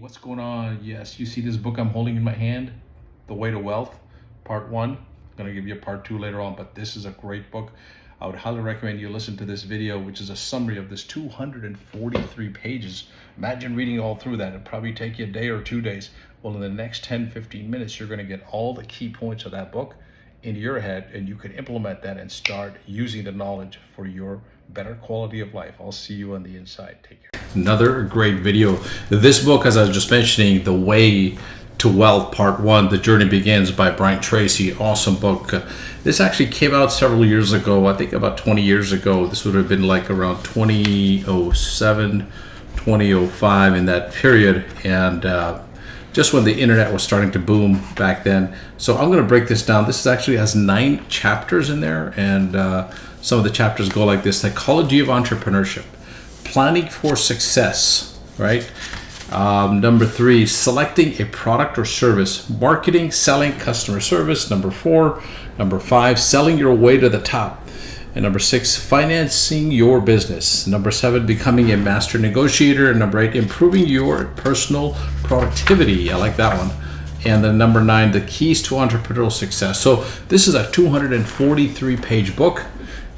What's going on? Yes, you see this book I'm holding in my hand, The Way to Wealth, part 1. I'm going to give you a part 2 later on, but this is a great book. I would highly recommend you listen to this video, which is a summary of this 243 pages. Imagine reading all through that. It'd probably take you a day or 2 days. Well, in the next 10-15 minutes, you're going to get all the key points of that book into your head, and you can implement that and start using the knowledge for your better quality of life. I'll see you on the inside. Take care. Another great video. This book, as I was just mentioning, The Way to Wealth, Part 1, The Journey Begins by Brian Tracy. Awesome book. This actually came out several years ago. I think about 20 years ago. This would have been like around 2007, 2005 in that period. And just when the internet was starting to boom back then. So I'm going to break this down. This actually has 9 chapters in there, and some of the chapters go like this: Psychology of Entrepreneurship, Planning for Success, right? Number 3, Selecting a Product or Service, Marketing, Selling, Customer Service. Number 4. Number 5, Selling Your Way to the Top. And number 6, Financing Your Business. Number 7, Becoming a Master Negotiator. And number 8, Improving Your Personal Productivity. I like that one. And then number 9, The Keys to Entrepreneurial Success. So this is a 243-page book.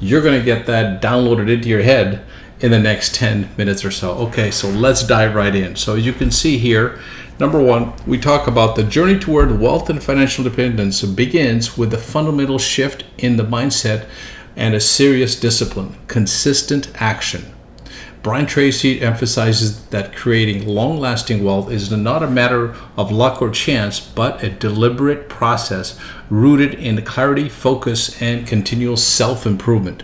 You're going to get that downloaded into your head in the next 10 minutes or so. Okay, so let's dive right in. So as you can see here, number 1, we talk about the journey toward wealth and financial independence begins with the fundamental shift in the mindset and a serious discipline, consistent action. Brian Tracy emphasizes that creating long-lasting wealth is not a matter of luck or chance, but a deliberate process rooted in clarity, focus, and continual self-improvement.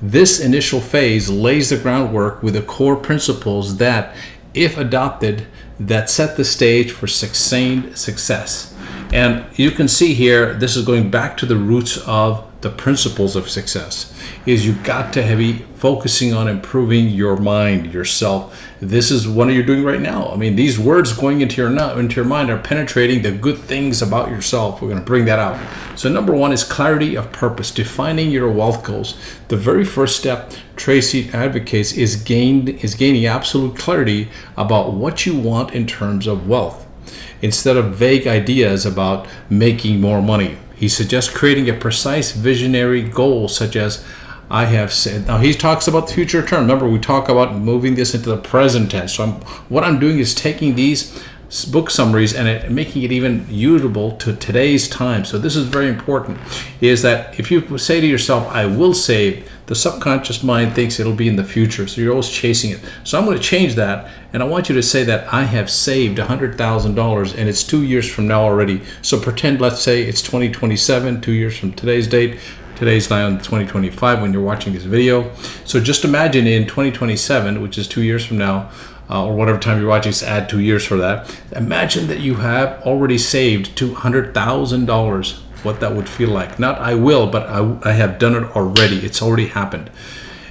This initial phase lays the groundwork with the core principles that, if adopted, that set the stage for sustained success. And you can see here, this is going back to the roots of the principles of success. Is you got to be focusing on improving your mind, yourself. This is what you're doing right now. I mean, these words going into your mind are penetrating the good things about yourself. We're going to bring that out. So number 1 is clarity of purpose, defining your wealth goals. The very first step Tracy advocates is gaining absolute clarity about what you want in terms of wealth, instead of vague ideas about making more money. He suggests creating a precise visionary goal, such as I have said. Now he talks about the future term. Remember, we talk about moving this into the present tense. So what I'm doing is taking these book summaries and making it even usable to today's time. So this is very important, is that if you say to yourself, I will save, the subconscious mind thinks it'll be in the future. So you're always chasing it. So I'm going to change that. And I want you to say that I have saved $100,000 and it's 2 years from now already. So pretend, let's say it's 2027, 2 years from today's date. Today's now in 2025 when you're watching this video. So just imagine in 2027, which is 2 years from now, or whatever time you're watching, just add 2 years for that. Imagine that you have already saved $200,000. What that would feel like. Not I will, but I have done it already. It's already happened.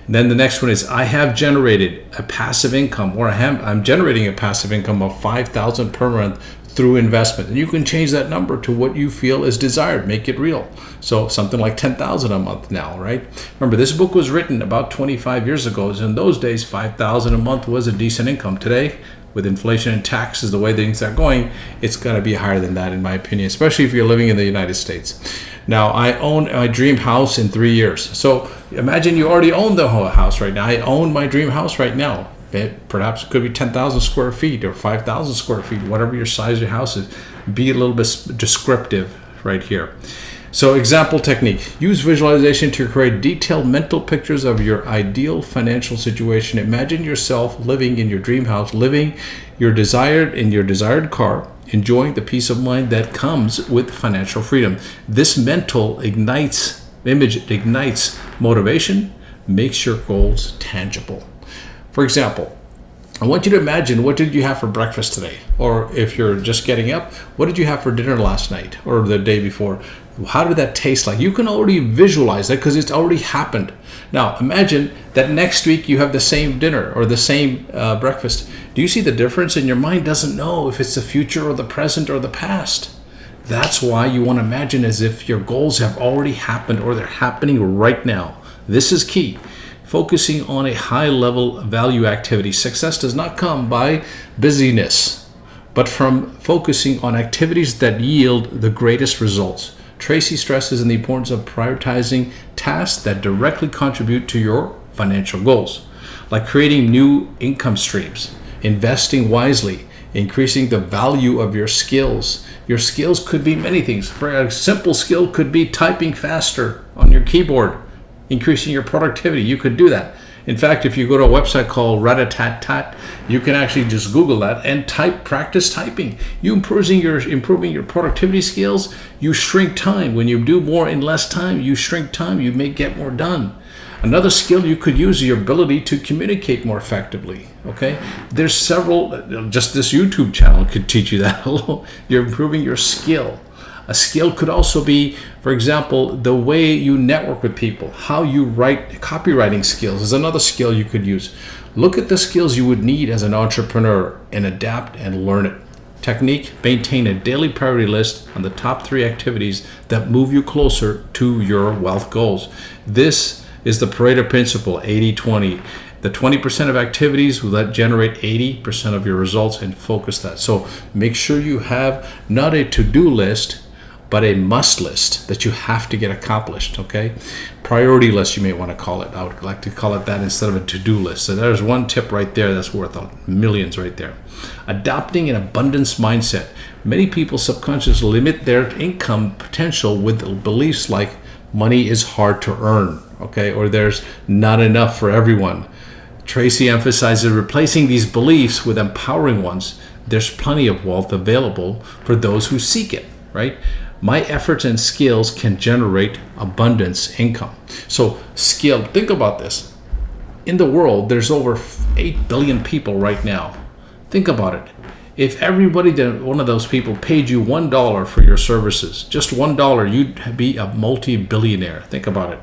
And then the next one is I have generated a passive income, or I'm generating a passive income of $5,000 per month through investment. And you can change that number to what you feel is desired. Make it real. So something like $10,000 a month now, right? Remember, this book was written about 25 years ago. So in those days, $5,000 a month was a decent income. Today, with inflation and taxes, the way things are going, it's got to be higher than that, in my opinion, especially if you're living in the United States. Now, I own my dream house in 3 years. So imagine you already own the whole house right now. I own my dream house right now. Perhaps it could be 10,000 square feet or 5,000 square feet, whatever your size of your house is. Be a little bit descriptive right here. So example technique, use visualization to create detailed mental pictures of your ideal financial situation. Imagine yourself living in your dream house, living your desired car, enjoying the peace of mind that comes with financial freedom. This mental image ignites motivation, makes your goals tangible. For example, I want you to imagine, what did you have for breakfast today? Or if you're just getting up, what did you have for dinner last night or the day before? How did that taste like? You can already visualize that because it's already happened. Now, imagine that next week you have the same dinner or the same breakfast. Do you see the difference? And your mind doesn't know if it's the future or the present or the past. That's why you want to imagine as if your goals have already happened or they're happening right now. This is key. Focusing on a high level value activity. Success does not come by busyness. but from focusing on activities that yield the greatest results. Tracy stresses in the importance of prioritizing tasks that directly contribute to your financial goals, like creating new income streams, investing wisely, increasing the value of your skills. Your skills could be many things. For a simple skill could be typing faster on your keyboard, increasing your productivity. You could do that. In fact, if you go to a website called Ratatat, you can actually just Google that and practice typing. You improving your productivity skills. You shrink time. When you do more in less time, you shrink time. You may get more done. Another skill you could use is your ability to communicate more effectively. Okay, there's several. Just this YouTube channel could teach you that. You're improving your skill. A skill could also be, for example, the way you network with people, how you write. Copywriting skills is another skill you could use. Look at the skills you would need as an entrepreneur and adapt and learn it. Technique: maintain a daily priority list on the top 3 activities that move you closer to your wealth goals. This is the Pareto principle, 80-20. The 20% of activities that generate 80% of your results, and focus that. So make sure you have not a to-do list, but a must list that you have to get accomplished, okay? Priority list, you may want to call it. I would like to call it that instead of a to-do list. So there's one tip right there that's worth millions right there. Adopting an abundance mindset. Many people subconsciously limit their income potential with beliefs like money is hard to earn, okay? Or there's not enough for everyone. Tracy emphasizes replacing these beliefs with empowering ones. There's plenty of wealth available for those who seek it, right? My efforts and skills can generate abundance income. So skill, think about this. In the world, there's over 8 billion people right now. Think about it. If everybody, one of those people paid you $1 for your services, just $1, you'd be a multi-billionaire. Think about it.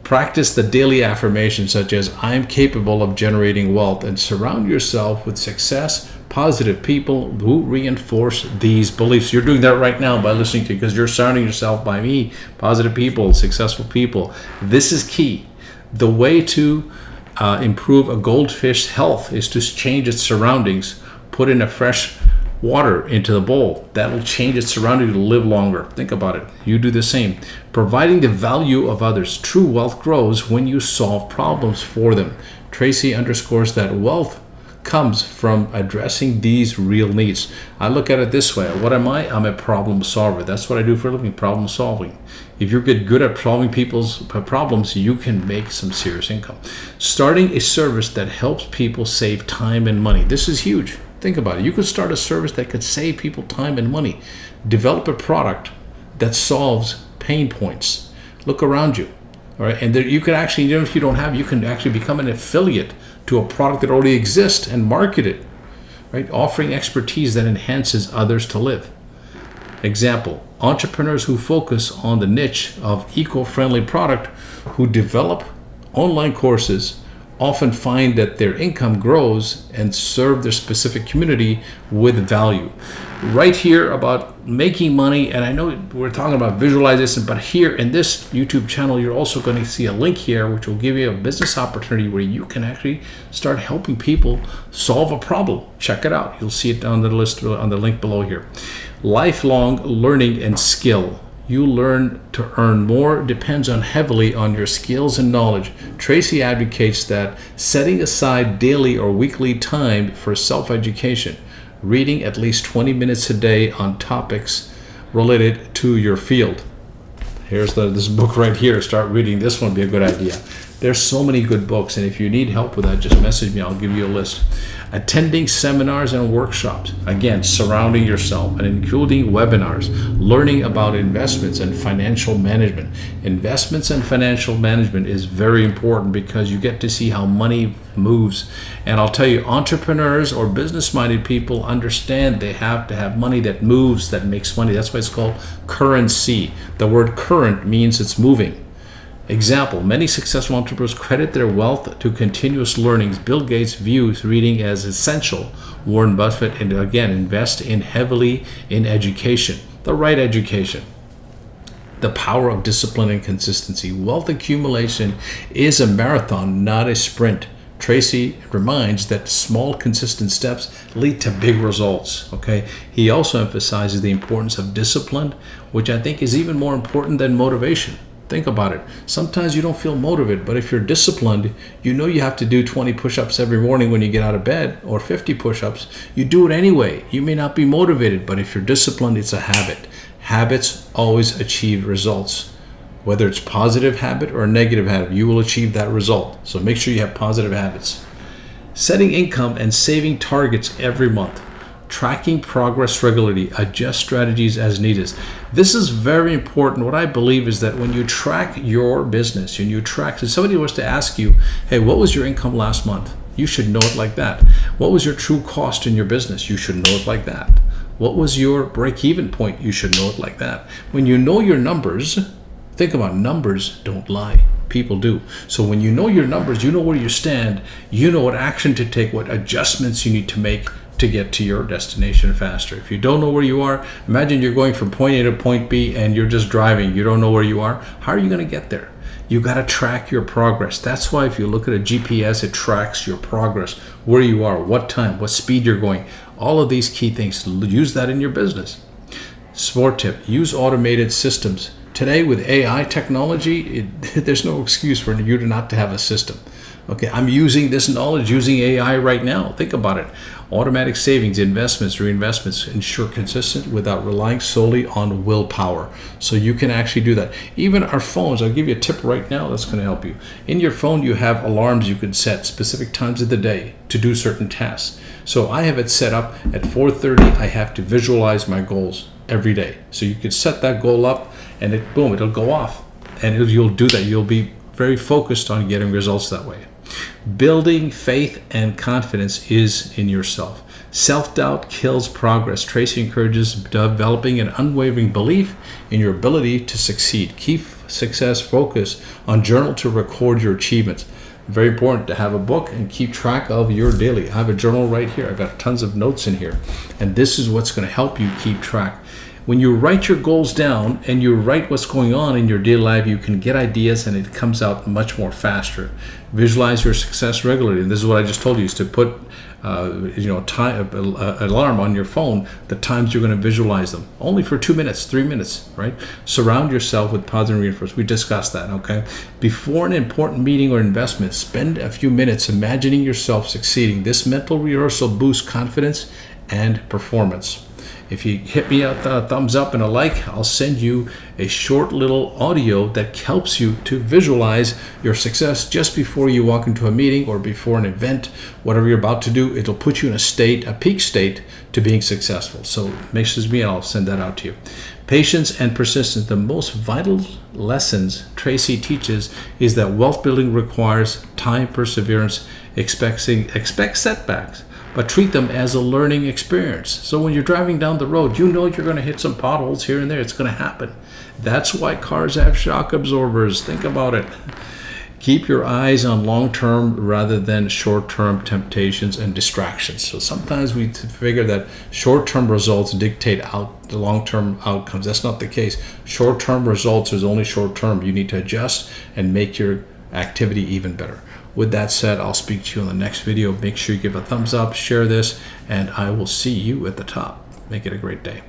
Practice the daily affirmations such as I am capable of generating wealth, and surround yourself with success, positive people who reinforce these beliefs. You're doing that right now by listening to, because you're surrounding yourself by me, positive people, successful people. This is key. The way to improve a goldfish's health is to change its surroundings. Put in a fresh water into the bowl. That will change its surroundings to live longer. Think about it. You do the same. Providing the value of others. True wealth grows when you solve problems for them. Tracy underscores that wealth comes from addressing these real needs. I look at it this way. What am I? I'm a problem solver. That's what I do for a living, problem solving. If you're good at solving people's problems, you can make some serious income. Starting a service that helps people save time and money. This is huge. Think about it. You could start a service that could save people time and money. Develop a product that solves pain points. Look around you. All right. And there, you can actually, even if you don't have, you can actually become an affiliate to a product that already exists and market it. Right? Offering expertise that enhances others to live. Example, entrepreneurs who focus on the niche of eco-friendly product, who develop online courses, often find that their income grows and serve their specific community with value. Right here about making money, and I know we're talking about visualization, but here in this YouTube channel, you're also going to see a link here which will give you a business opportunity where you can actually start helping people solve a problem. Check it out. You'll see it on the list, on the link below here. Lifelong learning and skill. You learn to earn more depends on heavily on your skills and knowledge. Tracy advocates that setting aside daily or weekly time for self-education, reading at least 20 minutes a day on topics related to your field. Here's this book right here. Start reading. This one would be a good idea. There's so many good books, and if you need help with that, just message me. I'll give you a list. Attending seminars and workshops. Again, surrounding yourself and including webinars. Learning about investments and financial management. Investments and financial management is very important because you get to see how money moves. And I'll tell you, entrepreneurs or business-minded people understand they have to have money that moves, that makes money. That's why it's called currency. The word current means it's moving. Example, many successful entrepreneurs credit their wealth to continuous learnings. Bill Gates views reading as essential. Warren Buffett, and again, invest heavily in education, the right education. The power of discipline and consistency. Wealth accumulation is a marathon, not a sprint. Tracy reminds that small, consistent steps lead to big results, okay? He also emphasizes the importance of discipline, which I think is even more important than motivation. Think about it. Sometimes you don't feel motivated, but if you're disciplined, you know you have to do 20 push-ups every morning when you get out of bed, or 50 push-ups. You do it anyway. You may not be motivated, but if you're disciplined, it's a habit. Habits always achieve results. Whether it's positive habit or a negative habit, you will achieve that result. So make sure you have positive habits. Setting income and saving targets every month. Tracking progress regularly. Adjust strategies as needed. This is very important. What I believe is that when you track your business, if somebody was to ask you, hey, what was your income last month? You should know it like that. What was your true cost in your business? You should know it like that. What was your break-even point? You should know it like that. When you know your numbers, think about numbers don't lie. People do. So when you know your numbers, you know where you stand, you know what action to take, what adjustments you need to make to get to your destination faster. If you don't know where you are, imagine you're going from point A to point B and you're just driving. You don't know where you are. How are you going to get there? You got to track your progress. That's why if you look at a GPS, it tracks your progress, where you are, what time, what speed you're going. All of these key things. Use that in your business. Sport tip, use automated systems. Today with AI technology, there's no excuse for you to not to have a system. Okay, I'm using this knowledge, using AI right now. Think about it. Automatic savings, investments, reinvestments ensure consistent without relying solely on willpower. So you can actually do that. Even our phones, I'll give you a tip right now that's going to help you. In your phone, you have alarms you can set specific times of the day to do certain tasks. So I have it set up at 4:30. I have to visualize my goals every day. So you can set that goal up and it'll go off. And you'll do that. You'll be very focused on getting results that way. Building faith and confidence is in yourself. Self-doubt kills progress. Tracy encourages developing an unwavering belief in your ability to succeed. Keep success focused on journal to record your achievements. Very important to have a book and keep track of your daily. I have a journal right here. I've got tons of notes in here. And this is what's going to help you keep track. When you write your goals down and you write what's going on in your daily life, you can get ideas and it comes out much more faster. Visualize your success regularly. And this is what I just told you, is to put alarm on your phone, the times you're going to visualize them. Only for 2 minutes, 3 minutes, right? Surround yourself with positive reinforcement. We discussed that, okay? Before an important meeting or investment, spend a few minutes imagining yourself succeeding. This mental rehearsal boosts confidence and performance. If you hit me a thumbs up and a like, I'll send you a short little audio that helps you to visualize your success just before you walk into a meeting or before an event, whatever you're about to do. It'll put you in a peak state to being successful. So message me and I'll send that out to you. Patience and persistence. The most vital lessons Tracy teaches is that wealth building requires time, perseverance, expect setbacks, but treat them as a learning experience. So when you're driving down the road, you know you're going to hit some potholes here and there. It's going to happen. That's why cars have shock absorbers. Think about it. Keep your eyes on long-term rather than short-term temptations and distractions. So sometimes we figure that short-term results dictate out the long-term outcomes. That's not the case. Short-term results is only short-term. You need to adjust and make your activity even better. With that said, I'll speak to you in the next video. Make sure you give a thumbs up, share this, and I will see you at the top. Make it a great day.